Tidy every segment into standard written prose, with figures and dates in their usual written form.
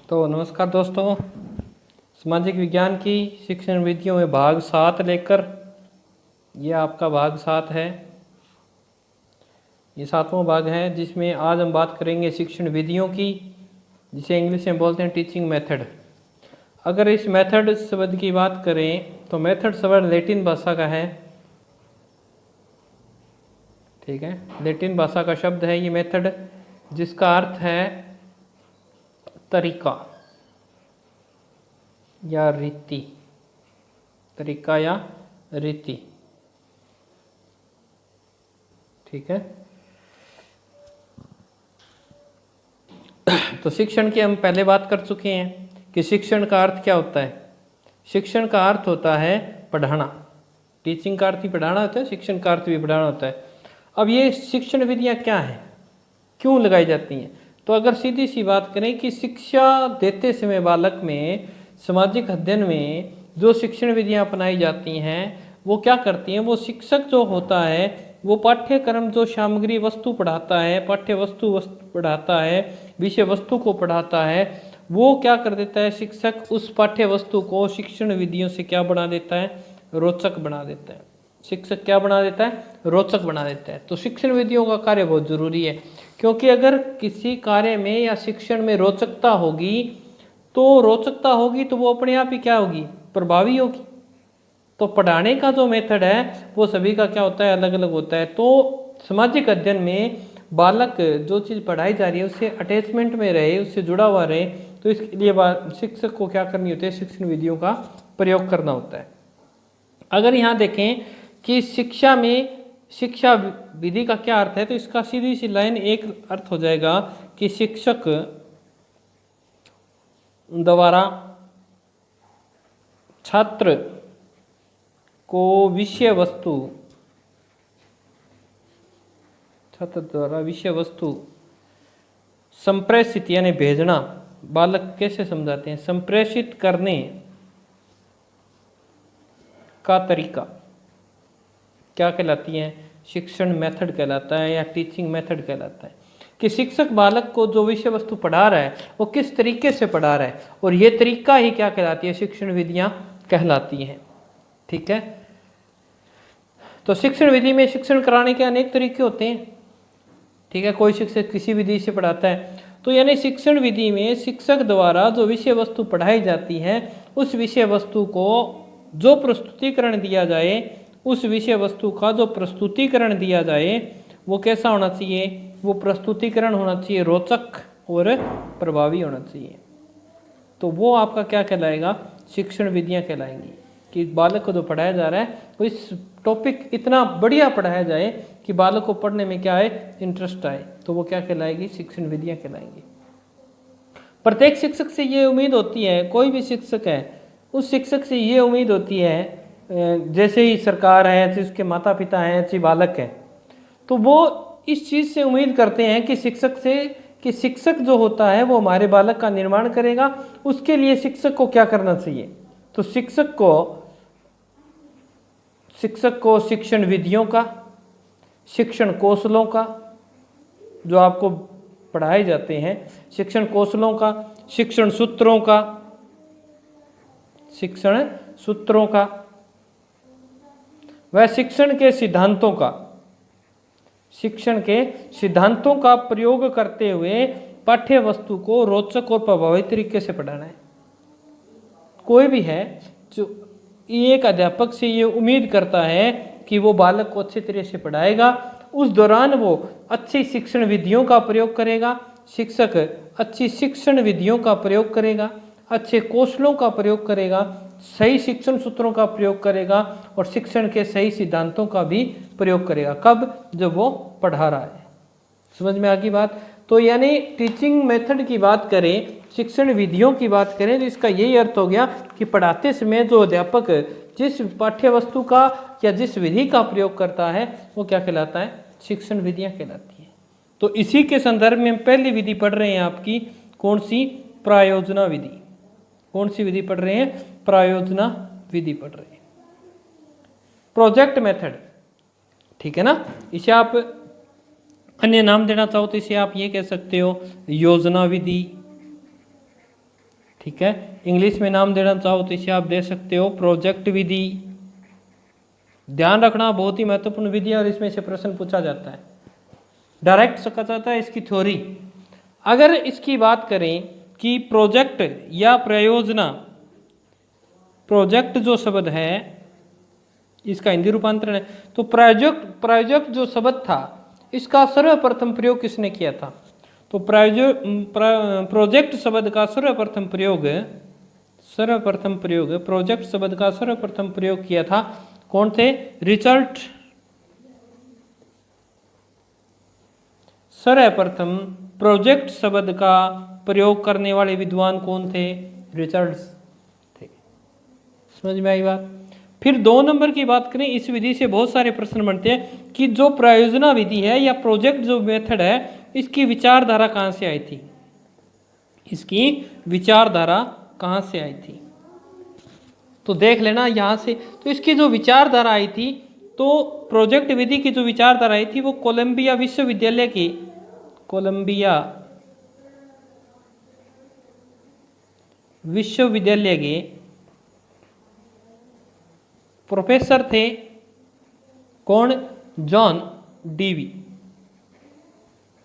तो नमस्कार दोस्तों, सामाजिक विज्ञान की शिक्षण विधियों में भाग 7 लेकर ये आपका भाग 7 है। ये 7वां भाग है जिसमें आज हम बात करेंगे शिक्षण विधियों की, जिसे इंग्लिश में बोलते हैं टीचिंग मेथड। अगर इस मेथड शब्द की बात करें तो मेथड शब्द लैटिन भाषा का है। ठीक है, लैटिन भाषा का शब्द है ये मेथड, जिसका अर्थ है तरीका या रीति। तरीका या रीति। ठीक है, तो शिक्षण की हम पहले बात कर चुके हैं कि शिक्षण का अर्थ क्या होता है। शिक्षण का अर्थ होता है पढ़ाना। टीचिंग का अर्थ ही पढ़ाना होता है, शिक्षण का अर्थ भी पढ़ाना होता है। अब ये शिक्षण विधियाँ क्या हैं, क्यों लगाई जाती हैं? तो अगर सीधी सी बात करें कि शिक्षा देते समय बालक में सामाजिक अध्ययन में जो शिक्षण विधियाँ अपनाई जाती हैं वो क्या करती हैं, वो शिक्षक जो होता है वो पाठ्यक्रम जो सामग्री वस्तु पढ़ाता है, पाठ्य वस्तु पढ़ाता है, विषय वस्तु को पढ़ाता है, वो क्या कर देता है, शिक्षक उस पाठ्य वस्तु को शिक्षण विधियों से क्या बना देता है, रोचक बना देता है। शिक्षक क्या बना देता है, रोचक बना देता है। तो शिक्षण विधियों का कार्य बहुत जरूरी है, क्योंकि अगर किसी कार्य में या शिक्षण में रोचकता होगी तो वो अपने आप ही क्या होगी, प्रभावी होगी। तो पढ़ाने का जो मेथड है वो सभी का क्या होता है, अलग अलग होता है। तो सामाजिक अध्ययन में बालक जो चीज़ पढ़ाई जा रही है उससे अटैचमेंट में रहे, उससे जुड़ा हुआ रहे, तो इसके लिए शिक्षक को क्या करनी होती है, शिक्षण विधियों का प्रयोग करना होता है। अगर यहाँ देखें कि शिक्षा में शिक्षा विधि का क्या अर्थ है, तो इसका सीधी सी लाइन एक अर्थ हो जाएगा कि शिक्षक द्वारा छात्र को विषय वस्तु संप्रेषित यानी भेजना। बालक कैसे समझाते हैं, संप्रेषित करने का तरीका क्या कहलाती है, शिक्षण मेथड कहलाता है या टीचिंग मेथड कहलाता है। कि शिक्षक बालक को जो विषय वस्तु पढ़ा रहा है वो किस तरीके से पढ़ा रहा है, और ये तरीका ही क्या कहलाती है, शिक्षण विधियां कहलाती हैं। ठीक है, तो शिक्षण विधि में शिक्षण कराने के अनेक तरीके होते हैं। ठीक है, कोई शिक्षक किसी विधि से पढ़ाता है, तो यानी शिक्षण विधि में शिक्षक द्वारा जो विषय वस्तु पढ़ाई जाती है उस विषय वस्तु को जो प्रस्तुतिकरण दिया जाए, उस विषय वस्तु का जो प्रस्तुतिकरण दिया जाए वो कैसा होना चाहिए, वो प्रस्तुतिकरण होना चाहिए रोचक और प्रभावी होना चाहिए। तो वो आपका क्या कहलाएगा, शिक्षण विधियां कहलाएंगी। कि बालक को जो पढ़ाया जा रहा है वो इस टॉपिक इतना बढ़िया पढ़ाया जाए कि बालक को पढ़ने में क्या आए, इंटरेस्ट आए, तो वो क्या कहलाएगी, शिक्षण विधियां कहलाएंगी। प्रत्येक शिक्षक से ये उम्मीद होती है, कोई भी शिक्षक है उस शिक्षक से ये उम्मीद होती है, जैसे ही सरकार है, जैसे उसके माता पिता हैं, जैसे बालक है, तो वो इस चीज़ से उम्मीद करते हैं कि शिक्षक जो होता है वो हमारे बालक का निर्माण करेगा। उसके लिए शिक्षक को क्या करना चाहिए, तो शिक्षक को शिक्षण विधियों का, शिक्षण कौशलों का जो आपको पढ़ाए जाते हैं, शिक्षण कौशलों का, शिक्षण सूत्रों का वह शिक्षण के सिद्धांतों का प्रयोग करते हुए पाठ्य वस्तु को रोचक और प्रभावी तरीके से पढ़ाना है। कोई भी है जो एक अध्यापक से ये उम्मीद करता है कि वो बालक को अच्छी तरह से पढ़ाएगा, उस दौरान वो अच्छी शिक्षण विधियों का प्रयोग करेगा, शिक्षक अच्छी शिक्षण विधियों का प्रयोग करेगा, अच्छे कौशलों का प्रयोग करेगा, सही शिक्षण सूत्रों का प्रयोग करेगा और शिक्षण के सही सिद्धांतों का भी प्रयोग करेगा। कब, जब वो पढ़ा रहा है। समझ में आ गई बात? तो यानी टीचिंग मेथड की बात करें, शिक्षण विधियों की बात करें, तो इसका यही अर्थ हो गया कि पढ़ाते समय जो अध्यापक जिस पाठ्य वस्तु का या जिस विधि का प्रयोग करता है वो क्या कहलाता है, शिक्षण विधियां कहलाती हैं। तो इसी के संदर्भ में हम पहली विधि पढ़ रहे हैं आपकी, कौन सी, प्रायोजना विधि। कौन सी विधि पढ़ रहे हैं, प्रायोजना विधि पढ़ रहे हैं, प्रोजेक्ट मेथड। ठीक है ना, इसे आप अन्य नाम देना चाहो तो इसे आप ये कह सकते हो योजना विधि, ठीक है। इंग्लिश में नाम देना चाहो तो इसे आप दे सकते हो प्रोजेक्ट विधि। ध्यान रखना बहुत ही महत्वपूर्ण विधि है और इसमें से प्रश्न पूछा जाता है, डायरेक्ट सका जाता है इसकी थ्योरी। अगर इसकी बात करें कि प्रोजेक्ट या प्रयोजना, प्रोजेक्ट जो शब्द है इसका हिंदी रूपांतरण है, तो प्रोजेक्ट जो शब्द था इसका सर्वप्रथम प्रयोग किसने किया था? तो प्रोजेक्ट शब्द का सर्वप्रथम प्रयोग प्रोजेक्ट शब्द का सर्वप्रथम प्रयोग किया था कौन थे? रिचर्ड। सर्वप्रथम प्रोजेक्ट शब्द का प्रयोग करने वाले विद्वान कौन थे? रिचर्ड्स थे। समझ में आई बात? फिर 2 नंबर की बात करें, इस विधि से बहुत सारे प्रश्न बनते हैं कि जो प्रयोजना विधि है या प्रोजेक्ट जो मेथड है इसकी विचारधारा कहाँ से आई थी? इसकी विचारधारा कहाँ से आई थी? तो देख लेना यहाँ से। तो इसकी जो विचारधारा आई थी, तो प्रोजेक्ट विधि की जो विचारधारा आई थी वो कोलंबिया विश्वविद्यालय के प्रोफेसर थे कौन? John Dewey.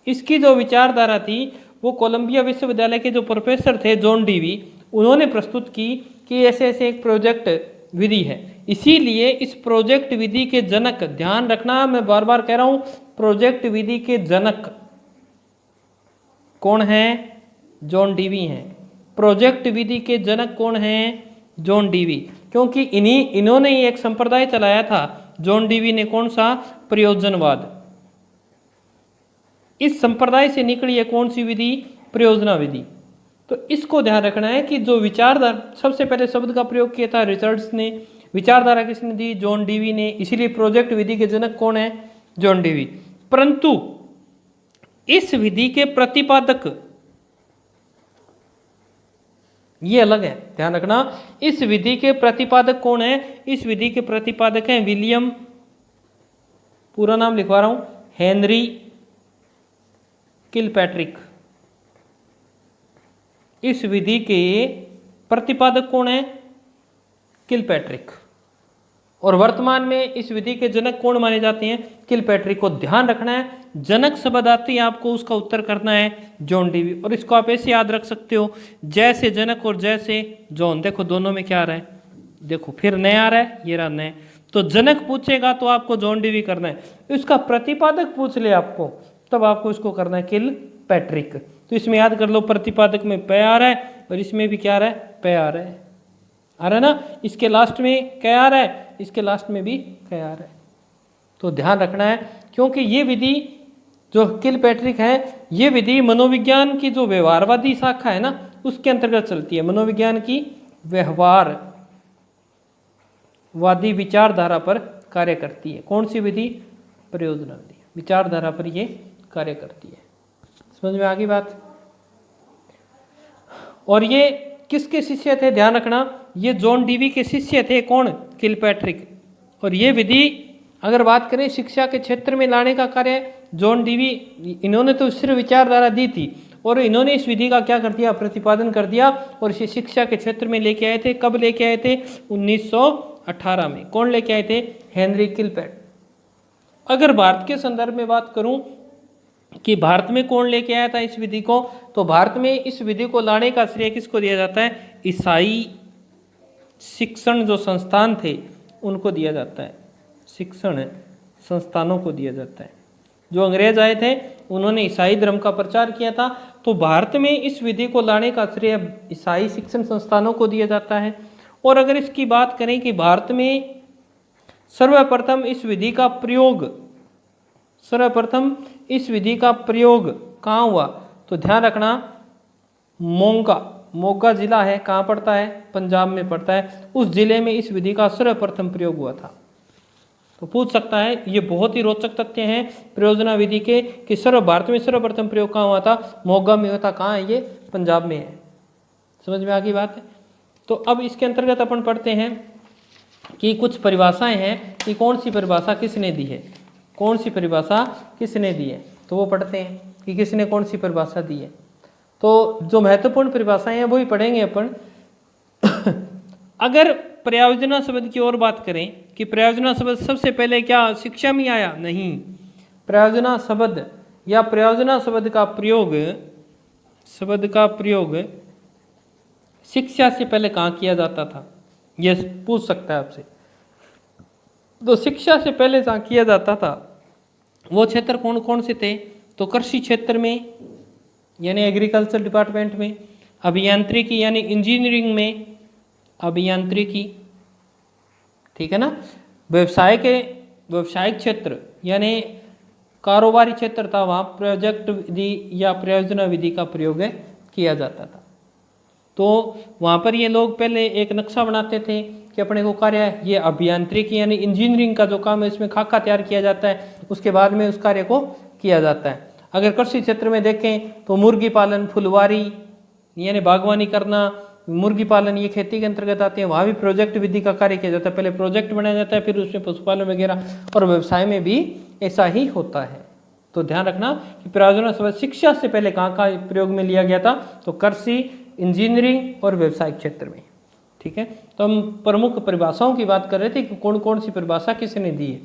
इसकी जो विचारधारा थी वो कोलंबिया विश्वविद्यालय के जो प्रोफेसर थे जॉन डीवी, उन्होंने प्रस्तुत की कि ऐसे ऐसे एक प्रोजेक्ट विधि है। इसीलिए इस प्रोजेक्ट विधि के जनक, ध्यान रखना मैं बार बार कह रहा हूं, प्रोजेक्ट विधि के जनक कौन है? जॉन डीवी हैं। प्रोजेक्ट विधि के जनक कौन हैं? John Dewey. क्योंकि इन्होंने ही एक संप्रदाय चलाया था जॉन डीवी ने, कौन सा? प्रयोजनवाद। इस संप्रदाय से निकली है कौन सी विधि? प्रयोजना विधि। तो इसको ध्यान रखना है कि जो विचारधारा, सबसे पहले शब्द का प्रयोग किया था रिचर्ड्स ने, विचारधारा किसने दी? जॉन डीवी ने। इसीलिए प्रोजेक्ट विधि के जनक कौन है? John Dewey. परंतु इस विधि के प्रतिपादक ये अलग है, ध्यान रखना। इस विधि के प्रतिपादक कौन है? इस विधि के प्रतिपादक हैं विलियम, पूरा नाम लिखवा रहा हूं, हेनरी किलपैट्रिक। इस विधि के प्रतिपादक कौन है? किलपैट्रिक। और वर्तमान में इस विधि के जनक कौन माने जाते हैं? किलपैट्रिक को। ध्यान रखना है, जनक शब्द आते ही आपको उसका उत्तर करना है जॉन डीवी। और इसको आप ऐसे याद रख सकते हो, जैसे जनक और जैसे जॉन। देखो दोनों में क्या आ रहा है, देखो फिर नया आ रहा है, ये रहा नया। तो जनक पूछेगा तो आपको जॉन डीवी करना है, इसका प्रतिपादक पूछ ले आपको तब आपको इसको करना है किलपैट्रिक। तो इसमें याद कर लो, प्रतिपादक में पे आ रहा है और इसमें भी क्या आ रहा है? पे आ रहा है, आ रहा है ना। इसके लास्ट में क्या आ रहा है? इसके लास्ट में भी क्या आ रहा है। तो ध्यान रखना है, क्योंकि ये विधि जो किलपैट्रिक है, ये विधि मनोविज्ञान की जो व्यवहारवादी शाखा है ना उसके अंतर्गत चलती है। मनोविज्ञान की व्यवहारवादी विचारधारा पर कार्य करती है। कौन सी विधि? प्रयोजना विधि। विचारधारा पर ये कार्य करती है। समझ में आ गई बात? और ये किसके शिष्य थे? ध्यान रखना, ये जॉन डीवी के शिष्य थे। कौन? किलपैट्रिक। और ये विधि अगर बात करें शिक्षा के क्षेत्र में लाने का कार्य जॉन डीवी, इन्होंने तो सिर्फ विचारधारा दी थी और इन्होंने इस विधि का क्या कर दिया? प्रतिपादन कर दिया और इसे शिक्षा के क्षेत्र में लेके आए थे। कब लेके आए थे? 1918 में। कौन लेके आए थे? Henry Kilpatrick. अगर भारत के संदर्भ में बात करूं कि भारत में कौन लेके आया था इस विधि को, तो भारत में इस विधि को लाने का श्रेय किसको दिया जाता है? ईसाई शिक्षण जो संस्थान थे उनको दिया जाता है, शिक्षण संस्थानों को दिया जाता है। जो अंग्रेज आए थे उन्होंने ईसाई धर्म का प्रचार किया था, तो भारत में इस विधि को लाने का श्रेय ईसाई शिक्षण संस्थानों को दिया जाता है। और अगर इसकी बात करें कि भारत में सर्वप्रथम इस विधि का प्रयोग कहाँ हुआ, तो ध्यान रखना, मोगा जिला है, कहाँ पड़ता है? पंजाब में पड़ता है। उस जिले में इस विधि का सर्वप्रथम प्रयोग हुआ था। तो पूछ सकता है, ये बहुत ही रोचक तथ्य हैं प्रयोजना विधि के कि भारत में सर्वप्रथम प्रयोग कहाँ हुआ था? मोगा में हुआ था। कहाँ है ये? पंजाब में है। समझ में आ गई बात है? तो अब इसके अंतर्गत अपन पढ़ते हैं कि कुछ परिभाषाएं हैं कि कौन सी परिभाषा किसने दी है, कौन सी परिभाषा किसने दी है। तो वो पढ़ते हैं कि किसने कौन सी परिभाषा दी है। तो जो महत्वपूर्ण परिभाषाएं हैं वो ही पढ़ेंगे अपन। अगर प्रयोजना शब्द की और बात करें कि प्रयोजना शब्द सबसे पहले क्या शिक्षा में आया? नहीं, प्रयोजना शब्द या प्रयोजना शब्द का प्रयोग शिक्षा से पहले कहाँ किया जाता था? ये पूछ सकता है आपसे। तो शिक्षा से पहले जहाँ किया जाता था वो क्षेत्र कौन कौन से थे? तो कृषि क्षेत्र में यानी एग्रीकल्चर डिपार्टमेंट में, अभियांत्रिकी यानी इंजीनियरिंग में अभियांत्रिकी, ठीक है ना, व्यवसायिक क्षेत्र यानी कारोबारी क्षेत्र था, वहाँ प्रोजेक्ट विधि या प्रयोजना विधि का प्रयोग किया जाता था। तो वहाँ पर ये लोग पहले एक नक्शा बनाते थे कि अपने को कार्य ये अभियांत्रिकी यानी इंजीनियरिंग का जो काम है इसमें खाका तैयार किया जाता है, उसके बाद में उस कार्य को किया जाता है। अगर कृषि क्षेत्र में देखें तो मुर्गी पालन, फुलवारी यानी बागवानी करना, मुर्गी पालन ये खेती के अंतर्गत आते हैं, वहाँ भी प्रोजेक्ट विधि का कार्य किया जाता है। पहले प्रोजेक्ट बनाया जाता है, फिर उसमें पशुपालन वगैरह, और व्यवसाय में भी ऐसा ही होता है। तो ध्यान रखना कि प्रयोजना शब्द शिक्षा से पहले कहाँ का प्रयोग में लिया गया था? तो कृषि, इंजीनियरिंग और व्यवसायिक क्षेत्र में, ठीक है। तो हम प्रमुख परिभाषाओं की बात कर रहे थे कि कौन कौन सी परिभाषा किसने दी है।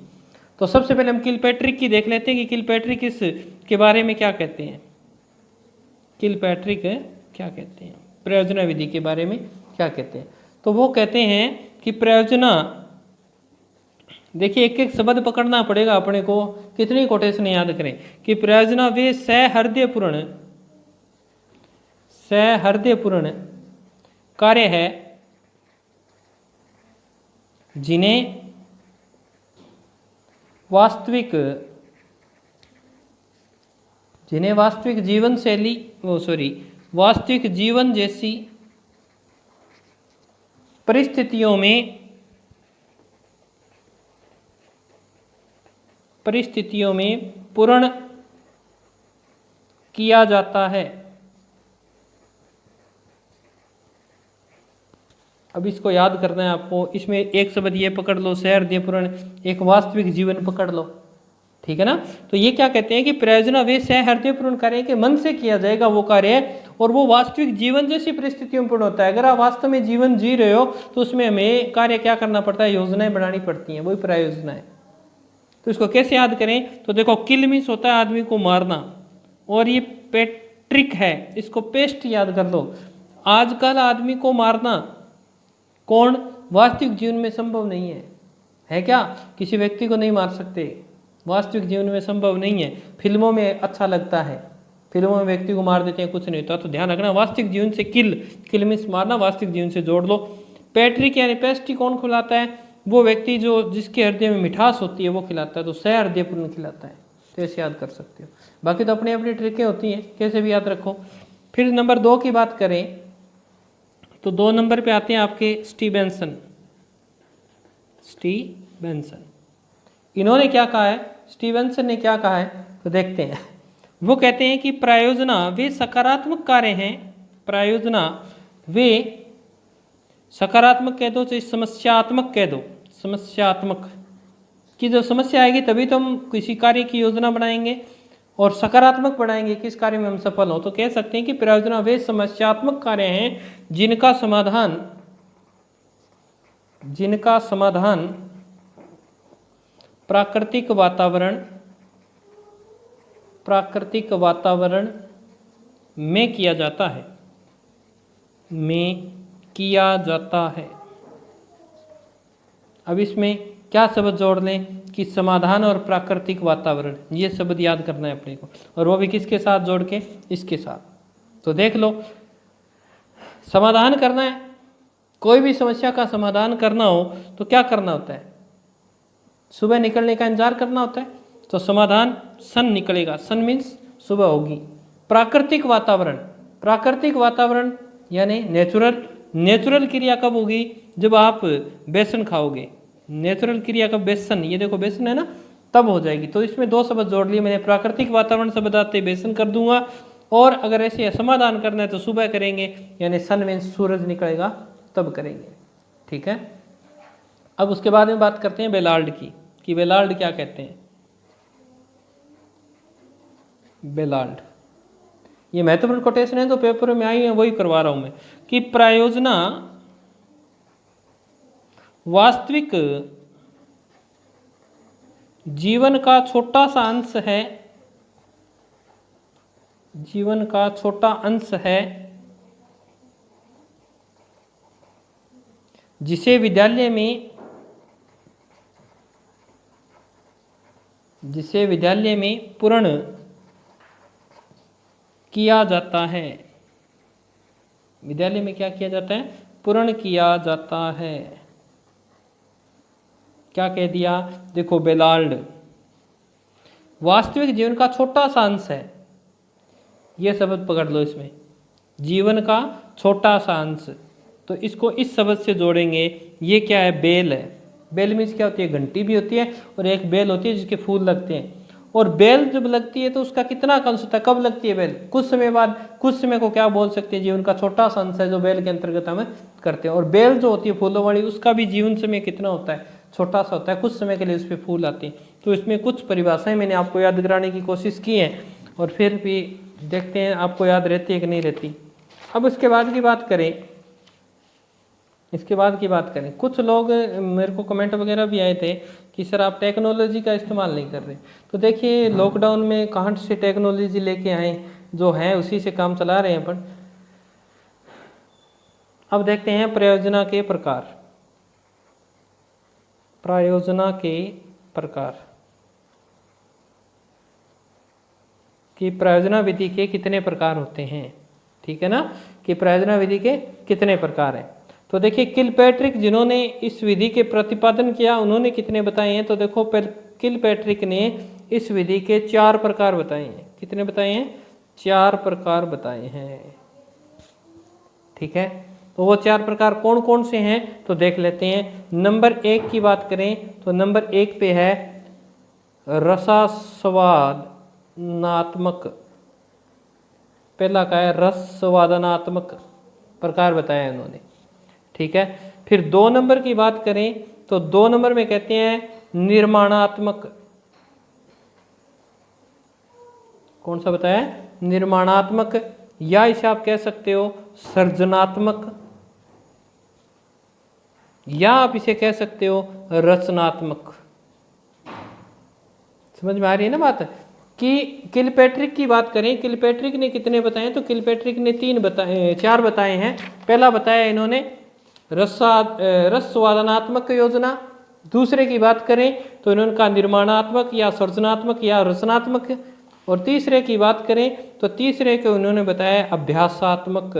तो सबसे पहले हम किलपैट्रिक की देख लेते हैं कि किलपैट्रिक इस के बारे में क्या कहते हैं। किलपैट्रिक क्या कहते हैं? प्रयोजना विधि के बारे में क्या कहते हैं? तो वो कहते हैं कि प्रयोजना, देखिए एक एक शब्द पकड़ना पड़ेगा अपने को, कितनी कोटेशन याद करें कि प्रयोजना वे सहृदयपूर्ण कार्य है जिन्हें वास्तविक जीवन जैसी परिस्थितियों में पूर्ण किया जाता है। अब इसको याद करना है आपको। इसमें एक शब्द ये पकड़ लो, सहृदयपूर्ण, एक वास्तविक जीवन पकड़ लो, ठीक है ना। तो ये क्या कहते हैं कि प्रयोजना वे सहृदयपूर्ण कार्य के मन से किया जाएगा वो कार्य, और वो वास्तविक जीवन जैसी परिस्थितियों में पूर्ण होता है। अगर आप वास्तव में जीवन जी रहे हो तो उसमें हमें कार्य क्या करना पड़ता है? योजनाएं बनानी पड़ती हैं, वही प्रयोजना है। तो इसको कैसे याद करें? तो देखो, किल मीन्स होता है आदमी को मारना, और ये पैट्रिक है, इसको पेस्ट याद कर लो। आजकल आदमी को मारना कौन? वास्तविक जीवन में संभव नहीं है क्या? किसी व्यक्ति को नहीं मार सकते, वास्तविक जीवन में संभव नहीं है। फिल्मों में अच्छा लगता है, फिल्मों में व्यक्ति को मार देते हैं, कुछ नहीं होता। तो ध्यान रखना, वास्तविक जीवन से किल मीन्स मारना, वास्तविक जीवन से जोड़ लो। पैट्रिक यानी पेस्ट्री कौन खिलाता है? वो व्यक्ति जो जिसके हृदय में मिठास होती है वो खिलाता है, तो सहृदयपूर्ण खिलाता है। तो ऐसे याद कर सकते हो। बाकी तो अपनी अपनी ट्रिकें होती हैं, कैसे भी याद रखो। फिर नंबर 2 की बात करें तो 2 नंबर पे आते हैं आपके स्टीवेंसन। इन्होंने क्या कहा है? स्टीवेंसन ने क्या कहा है? तो देखते हैं। वो कहते हैं कि प्रयोजना वे सकारात्मक कार्य हैं। प्रयोजना वे सकारात्मक कह दो, चाहे समस्यात्मक कह दो। समस्यात्मक की जब समस्या आएगी तभी तो हम किसी कार्य की योजना बनाएंगे, और सकारात्मक बनाएंगे किस कार्य में हम सफल हो। तो कह सकते हैं कि प्रयोजना वे समस्यात्मक कार्य हैं जिनका समाधान प्राकृतिक वातावरण में किया जाता है। अब इसमें क्या शब्द जोड़ लें कि समाधान और प्राकृतिक वातावरण, ये शब्द याद करना है अपने को, और वो भी किसके साथ जोड़ के? इसके साथ। तो देख लो, समाधान करना है, कोई भी समस्या का समाधान करना हो तो क्या करना होता है? सुबह निकलने का इंतजार करना होता है। तो समाधान सन निकलेगा, सन मीन्स सुबह होगी। प्राकृतिक वातावरण यानी नेचुरल क्रिया कब होगी? जब आप बेसन खाओगे। नेचुरल क्रिया कब? बेसन, ये देखो बेसन है ना, तब हो जाएगी। तो इसमें 2 शब्द जोड़ लिए मैंने, प्राकृतिक वातावरण शब्द आते बेसन कर दूंगा, और अगर ऐसे समाधान करना है तो सुबह करेंगे, यानी सन मीन्स सूरज निकलेगा तब करेंगे, ठीक है। अब उसके बाद में बात करते हैं बेलार्ड की, कि बेलार्ड क्या कहते हैं। ये महत्वपूर्ण कोटेशन है, तो पेपर में आई है वही करवा रहा हूं मैं, कि प्रायोजना वास्तविक जीवन का छोटा सा अंश है, जीवन का छोटा अंश है, जिसे विद्यालय में पूर्ण किया जाता है। विद्यालय में क्या किया जाता है? पूर्ण किया जाता है। क्या कह दिया? देखो बेलाल्ड, वास्तविक जीवन का छोटा सा अंश है, ये शब्द पकड़ लो इसमें, जीवन का छोटा सा अंश, तो इसको इस शब्द से जोड़ेंगे। ये क्या है? बेल है। बेल मीन्स क्या होती है? घंटी भी होती है और एक बेल होती है जिसके फूल लगते हैं। और बेल जब लगती है तो उसका कितना अंश होता है? कब लगती है बेल? कुछ समय बाद। कुछ समय को क्या बोल सकते हैं? जीवन का छोटा सा अंश है जो बेल के अंतर्गत हम करते हैं। और बेल जो होती है फूलों वाली, उसका भी जीवन समय कितना होता है? छोटा सा होता है। कुछ समय के लिए उस पर फूल आते हैं। तो इसमें कुछ परिभाषाएं मैंने आपको याद कराने की कोशिश की है, और फिर भी देखते हैं आपको याद रहती है कि नहीं रहती। अब इसके बाद की बात करें, कुछ लोग मेरे को कमेंट वगैरह भी आए थे कि सर आप टेक्नोलॉजी का इस्तेमाल नहीं कर रहे। तो देखिए, लॉकडाउन में कहाँ से टेक्नोलॉजी लेके आए, जो है उसी से काम चला रहे हैं अपन। अब देखते हैं प्रयोजना के प्रकार। कि प्रयोजना विधि के कितने प्रकार होते हैं, ठीक है ना, कि प्रयोजना विधि के कितने प्रकार हैं। तो देखिए, किलपैट्रिक जिन्होंने इस विधि के प्रतिपादन किया, उन्होंने कितने बताए हैं? तो देखो, किलपैट्रिक ने इस विधि के 4 प्रकार बताए हैं। कितने बताए हैं? 4 प्रकार बताए हैं, ठीक है। तो वो 4 प्रकार कौन कौन से हैं तो देख लेते हैं। नंबर 1 की बात करें तो नंबर 1 पे है रसास्वादनात्मक। पहला का है रसवादनात्मक प्रकार बताया है उन्होंने, ठीक है। फिर 2 नंबर की बात करें तो 2 नंबर में कहते हैं निर्माणात्मक। कौन सा बताया? निर्माणात्मक, या इसे आप कह सकते हो सृजनात्मक, या आप इसे कह सकते हो रचनात्मक। समझ में आ रही है ना बात? कि किलपैट्रिक की बात करें, किलपैट्रिक ने कितने बताए? तो किलपैट्रिक ने 4 बताए हैं। पहला बताया इन्होंने रसवादनात्मक योजना। दूसरे की बात करें तो इन्होंने कहा निर्माणात्मक या सृजनात्मक या रचनात्मक। और तीसरे की बात करें तो तीसरे को उन्होंने बताया अभ्यासात्मक।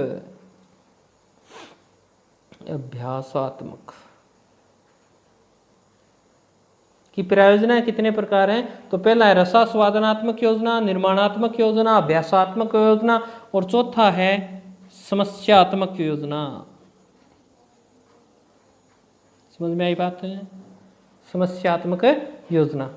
कि प्रयोजना कितने प्रकार हैं? तो पहला है रसास्वादनात्मक योजना, निर्माणात्मक योजना, अभ्यासात्मक योजना, और चौथा है समस्यात्मक योजना। समझ में आई बात है? समस्यात्मक योजना।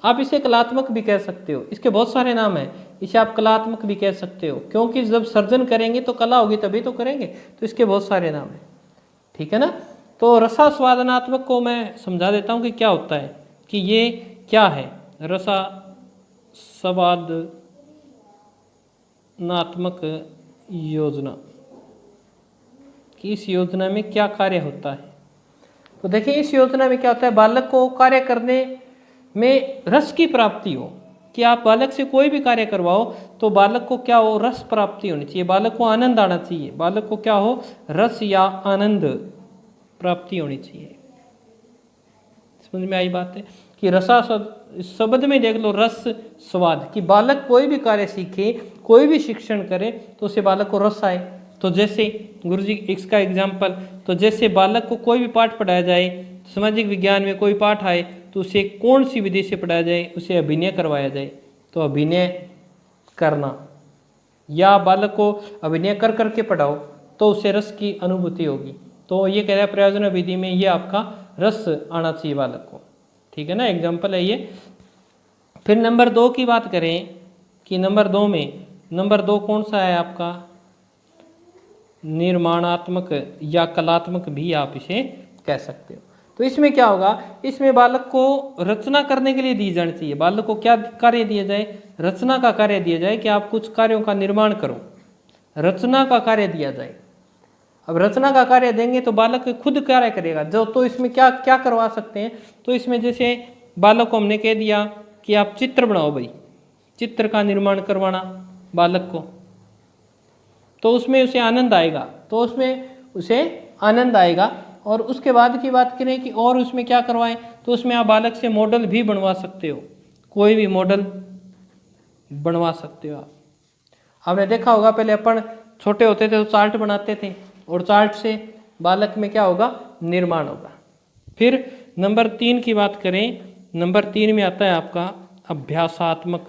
आप इसे कलात्मक भी कह सकते हो, इसके बहुत सारे नाम हैं। इसे आप कलात्मक भी कह सकते हो, क्योंकि जब सर्जन करेंगे तो कला होगी तभी तो करेंगे, तो इसके बहुत सारे नाम हैं, ठीक है ना। तो रसास्वादनात्मक को मैं समझा देता हूँ कि क्या होता है, कि ये क्या है रसास्वादनात्मक योजना, कि इस योजना में क्या कार्य होता है। तो देखिए, इस योजना में क्या होता है? बालक को कार्य करने में रस की प्राप्ति हो, कि आप बालक से कोई भी कार्य करवाओ तो बालक को क्या हो? रस प्राप्ति होनी चाहिए, बालक को आनंद आना चाहिए, बालक को क्या हो? रस या आनंद प्राप्ति होनी चाहिए। समझ में आई बात है? कि रसा शब्द में देख लो रस स्वाद, कि बालक कोई भी कार्य सीखे, कोई भी शिक्षण करे तो उसे बालक को रस आए। तो जैसे गुरुजी इसका एग्जाम्पल, तो जैसे बालक को कोई भी पाठ पढ़ाया जाए, सामाजिक विज्ञान में कोई पाठ आए तो उसे कौन सी विधि से पढ़ाया जाए? उसे अभिनय करवाया जाए, तो अभिनय करना, या बालक को अभिनय कर करके पढ़ाओ तो उसे रस की अनुभूति होगी। तो ये कह रहा है प्रयोजना विधि में ये आपका रस आना चाहिए बालक को, ठीक है ना। एग्जाम्पल है ये। फिर नंबर 2 की बात करें कि नंबर 2 कौन सा है आपका? निर्माणात्मक या कलात्मक भी आप इसे कह सकते हो। तो इसमें क्या होगा, इसमें बालक को रचना करने के लिए दी जानी चाहिए। बालक को क्या कार्य दिया जाए, रचना का कार्य दिया जाए कि आप कुछ कार्यों का निर्माण करो, रचना का कार्य दिया जाए। अब रचना का कार्य देंगे तो बालक खुद कार्य करेगा जो, तो इसमें क्या क्या करवा सकते हैं, तो इसमें जैसे बालक को हमने कह दिया कि आप चित्र बनाओ भाई, चित्र का निर्माण करवाना बालक को, तो उसमें उसे आनंद आएगा, तो उसमें उसे आनंद आएगा। और उसके बाद की बात करें कि और उसमें क्या करवाएं, तो उसमें आप बालक से मॉडल भी बनवा सकते हो, कोई भी मॉडल बनवा सकते हो आप। आपने देखा होगा पहले अपन छोटे होते थे तो चार्ट बनाते थे, और चार्ट से बालक में क्या होगा, निर्माण होगा। फिर नंबर 3 की बात करें, नंबर 3 में आता है आपका अभ्यासात्मक।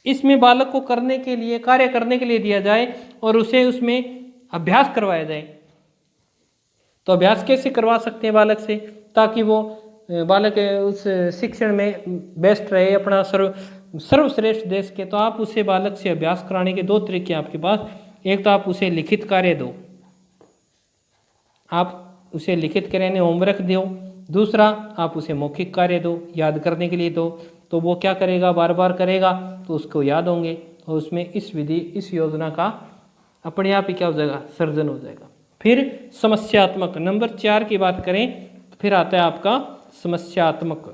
इसमें बालक को करने के लिए, कार्य करने के लिए दिया जाए और उसे उसमें अभ्यास करवाया जाए। तो अभ्यास कैसे करवा सकते हैं बालक से, ताकि वो बालक उस शिक्षण में बेस्ट रहे, अपना सर्वश्रेष्ठ दे सके। तो आप उसे बालक से अभ्यास कराने के 2 तरीके आपके पास। एक तो आप उसे लिखित कार्य दो, आप उसे लिखित कार्य होमवर्क दो। दूसरा आप उसे मौखिक कार्य दो, याद करने के लिए दो, तो वो क्या करेगा, बार बार करेगा तो उसको याद होंगे, और उसमें इस विधि, इस योजना का अपने आप ही क्या हो जाएगा, सर्जन हो जाएगा। फिर समस्यात्मक, नंबर 4 की बात करें, फिर आता है आपका समस्यात्मक।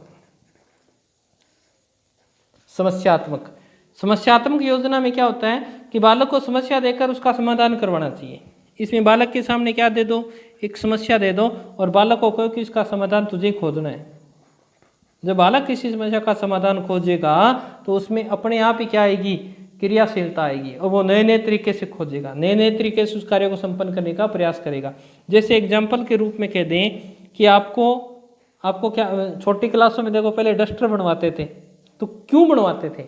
समस्यात्मक, समस्यात्मक योजना में क्या होता है कि बालक को समस्या देकर उसका समाधान करवाना चाहिए। इसमें बालक के सामने क्या दे दो, एक समस्या दे दो, और बालक को कहो कि इसका समाधान तुझे खोजना है। जब बालक किसी समस्या का समाधान खोजेगा तो उसमें अपने आप ही क्या आएगी, क्रियाशीलता आएगी, और वो नए नए तरीके से खोजेगा, नए नए तरीके से उस कार्य को संपन्न करने का प्रयास करेगा। जैसे एग्जाम्पल के रूप में कह दें कि आपको क्या, छोटी क्लासों में देखो पहले डस्टर बनवाते थे, तो क्यों बनवाते थे,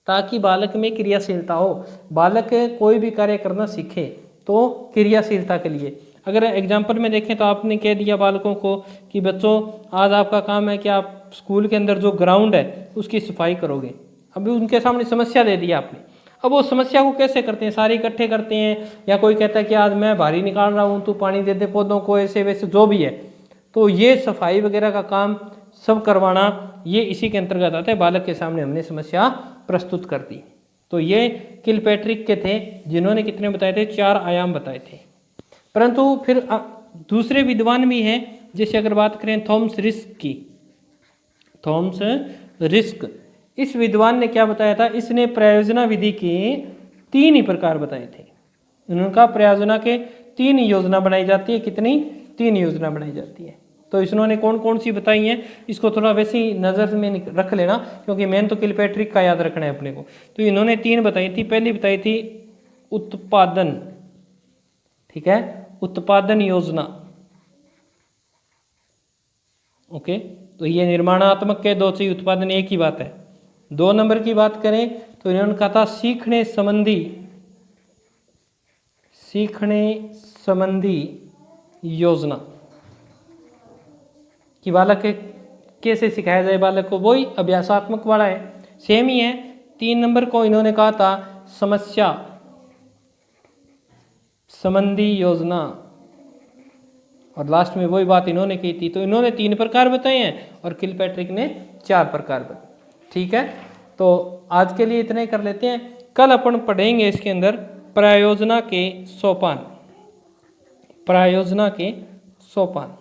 ताकि बालक में क्रियाशीलता हो, बालक कोई भी कार्य करना सीखे, तो क्रियाशीलता के लिए। अगर एग्जाम्पल में देखें तो आपने कह दिया बालकों को कि बच्चों आज आपका काम है कि आप स्कूल के अंदर जो ग्राउंड है उसकी सफाई करोगे। अभी उनके सामने समस्या दे दी आपने, अब वो समस्या को कैसे करते हैं, सारे इकट्ठे करते हैं, या कोई कहता है कि आज मैं भारी निकाल रहा हूँ, तू पानी दे दे पौधों को, ऐसे वैसे जो भी है। तो ये सफाई वगैरह का काम सब करवाना, ये इसी के अंतर्गत आता है। बालक के सामने हमने समस्या प्रस्तुत कर दी। तो ये किलपैट्रिक के थे, जिन्होंने कितने बताए थे, 4 आयाम बताए थे। परंतु फिर दूसरे विद्वान भी हैं, जैसे अगर बात करें थॉमस रिस्क की, थॉमस रिस्क, इस विद्वान ने क्या बताया था, इसने प्रयोजना विधि के 3 ही प्रकार बताए थे। उनका प्रयोजना के 3 योजना बनाई जाती है। कितनी, 3 योजना बनाई जाती है। तो इसने कौन कौन सी बताई हैं, इसको थोड़ा वैसे ही नज़र में रख लेना, क्योंकि मेन तो किलपैट्रिक का याद रखना है अपने को। तो इन्होंने 3 बताई थी। पहली बताई थी उत्पादन, ठीक है, उत्पादन योजना, ओके। तो ये निर्माणात्मक के 2 चाहिए, उत्पादन एक ही बात है। 2 नंबर की बात करें तो इन्होंने कहा था सीखने संबंधी योजना, कि बालक कैसे सिखाया जाए बालक को, वही अभ्यासात्मक वाला है, सेम ही है। 3 नंबर को इन्होंने कहा था समस्या संबंधी योजना, और लास्ट में वही बात इन्होंने की थी। तो इन्होंने 3 प्रकार बताए हैं और किलपैट्रिक ने 4 प्रकार बताए, ठीक है। तो आज के लिए इतना ही कर लेते हैं। कल अपन पढ़ेंगे इसके अंदर प्रयोजना के सोपान, प्रयोजना के सोपान।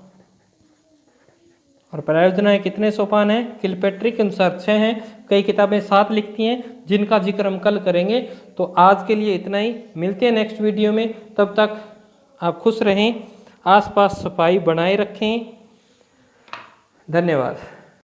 और प्रयोजना कितने सोपान हैं, किलपैट्रिक के अनुसार 6 हैं, कई किताबें 7 लिखती हैं, जिनका जिक्र हम कल करेंगे। तो आज के लिए इतना ही, मिलते हैं नेक्स्ट वीडियो में। तब तक आप खुश रहें, आसपास सफाई बनाए रखें। धन्यवाद।